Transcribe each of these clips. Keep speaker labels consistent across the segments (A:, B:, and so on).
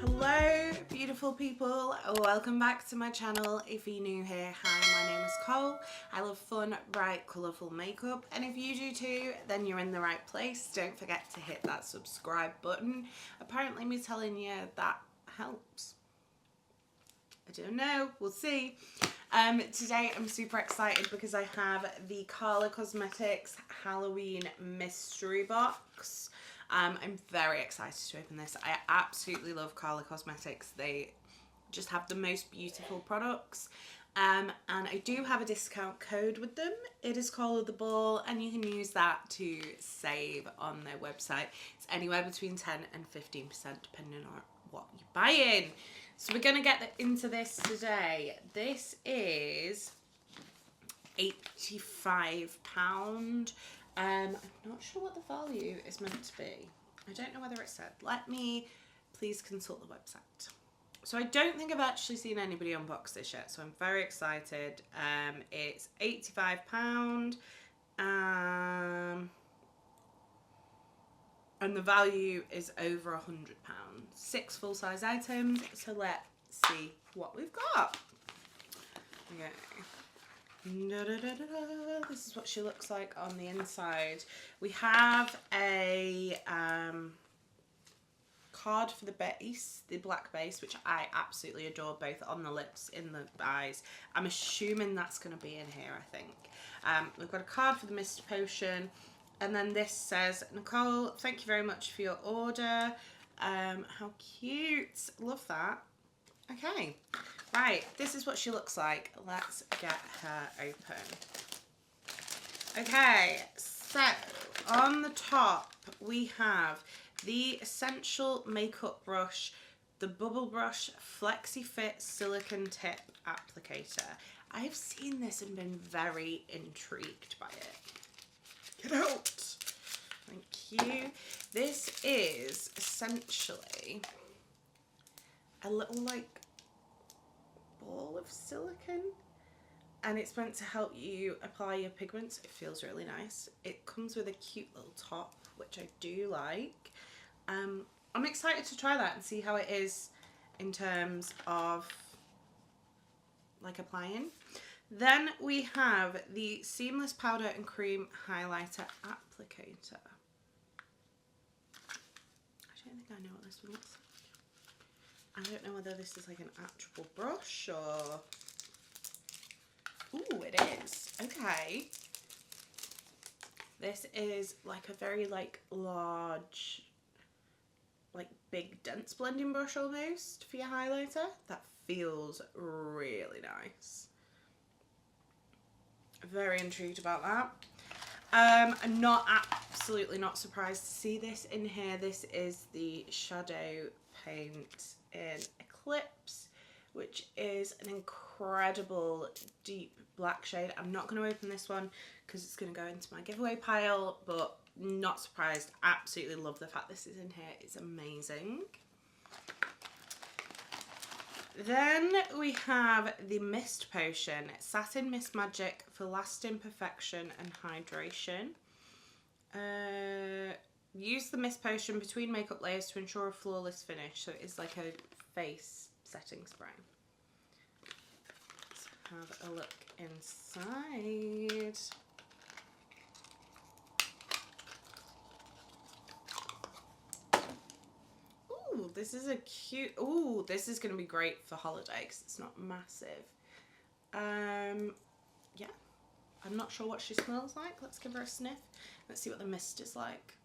A: Hello beautiful people, welcome back to my channel. If you're new here, hi, my name is Cole. I love fun, bright, colourful makeup, and if you do too, then you're in the right place. Don't forget to hit that subscribe button. Apparently me telling you that helps. I don't know, we'll see. Today I'm super excited because I have the Karla Cosmetics Halloween mystery box. I'm very excited to open this. I absolutely love Karla Cosmetics. They just have the most beautiful products. And I do have a discount code with them. It is Coleoftheball, and you can use that to save on their website. It's anywhere between 10 and 15% depending on what you're buying. So we're going to get into this today. This is £85. I'm not sure what the value is meant to be. I don't know whether it said. Let me please consult the website. So I don't think I've actually seen anybody unbox this yet, so I'm very excited. It's £85. And the value is over £100. 6 full-size items, so let's see what we've got. Okay. This is what she looks like on the inside. We have a card for the base, the black base, which I absolutely adore, both on the lips, in the eyes. I'm assuming that's going to be in here, I think. We've got a card for the mist potion. And then this says, Nicole, thank you very much for your order. How cute. Love that. Okay. Right. This is what she looks like. Let's get her open. Okay. So, on the top, we have the Essential Makeup Brush, the Bubble Brush Flexi Fit Silicone Tip Applicator. I've seen this and been very intrigued by it. Get out! Thank you. This is essentially a little like ball of silicone, and it's meant to help you apply your pigments. It feels really nice. It comes with a cute little top, which I do like. I'm excited to try that and see how it is in terms of like applying. Then we have the Seamless Powder and Cream Highlighter Applicator. I don't think I know what this one looks like. I don't know whether this is like an actual brush or... Ooh, it is. Okay. This is like a very like large, like big dense blending brush almost for your highlighter. That feels really nice. Very intrigued about that. I'm absolutely not surprised to see this in here. This is the Shadow Paint in Eclipse, which is an incredible deep black shade. I'm not going to open this one because it's going to go into my giveaway pile, but not surprised. Absolutely love the fact this is in here. It's amazing. Then we have the Mist Potion, Satin Mist Magic for lasting perfection and hydration. Use the Mist Potion between makeup layers to ensure a flawless finish. So it's like a face setting spray. Let's have a look inside. Ooh, this is a cute... Ooh, this is going to be great for holiday because it's not massive. Yeah. I'm not sure what she smells like. Let's give her a sniff. Let's see what the mist is like.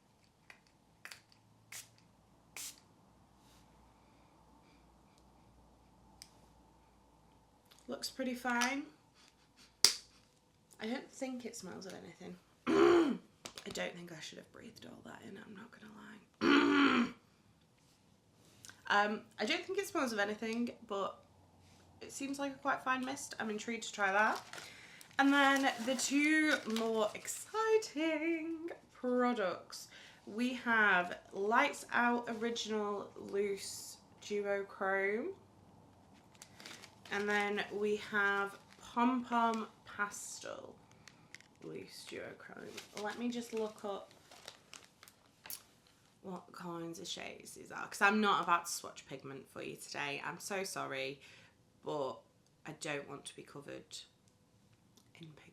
A: Looks pretty fine. I don't think it smells of anything. I don't think I should have breathed all that in, I'm not going to lie. I don't think it smells of anything, but it seems like a quite fine mist. I'm intrigued to try that. And then the two more exciting products. We have Lights Out Original Loose Duochrome. And then we have Pom Pom Pastel, loose duochrome. Let me just look up what kinds of shades these are, because I'm not about to swatch pigment for you today. I'm so sorry, but I don't want to be covered in pigment.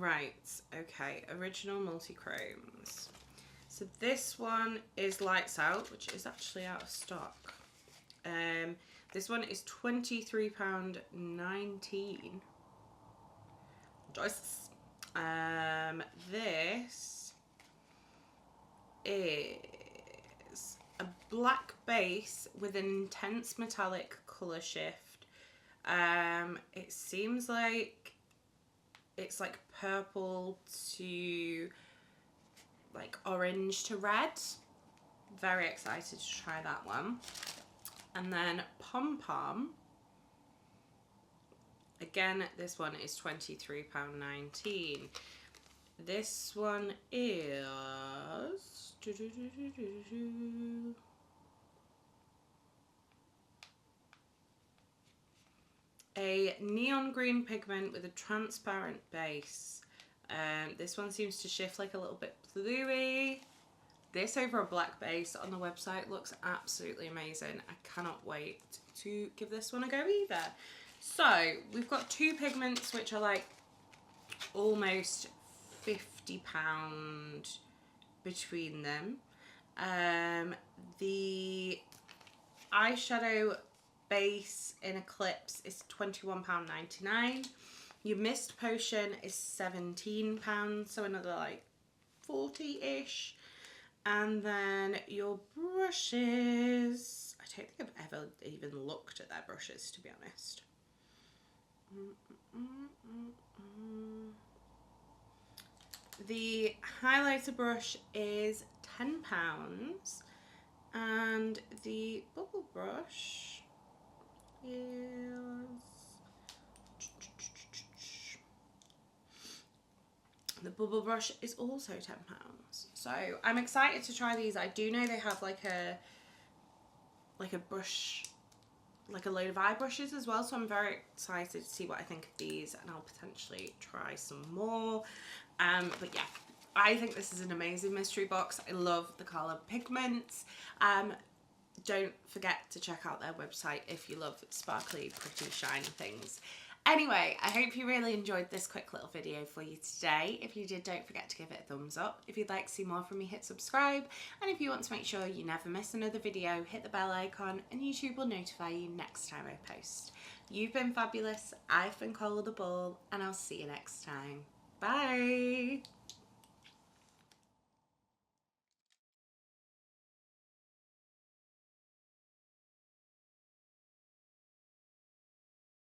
A: Right, okay, original multichromes. So this one is Lights Out, which is actually out of stock. This one is £23.19. Joyce. This is a black base with an intense metallic colour shift. It seems like it's like purple to like orange to red. Very excited to try that one. And then Pom Pom. Again, this one is £23.19. This one is a neon green pigment with a transparent base. This one seems to shift like a little bit bluey. This over a black base on the website looks absolutely amazing. I cannot wait to give this one a go either. So we've got two pigments which are like almost £50 between them. The eyeshadow base in Eclipse is £21.99. Your mist potion is £17, so another like 40-ish. And then your brushes, I don't think I've ever even looked at their brushes, to be honest. The highlighter brush is £10, and the bubble brush is also £10. So I'm excited to try these. I do know they have like a brush, like a load of eye brushes as well, so I'm very excited to see what I think of these, and I'll potentially try some more. But yeah, I think this is an amazing mystery box. I love the Karla Pigments. Don't forget to check out their website if you love sparkly, pretty, shiny things. Anyway, I hope you really enjoyed this quick little video for you today. If you did, don't forget to give it a thumbs up. If you'd like to see more from me, hit subscribe. And if you want to make sure you never miss another video, hit the bell icon and YouTube will notify you next time I post. You've been fabulous. I've been Coleoftheball, and I'll see you next time. Bye!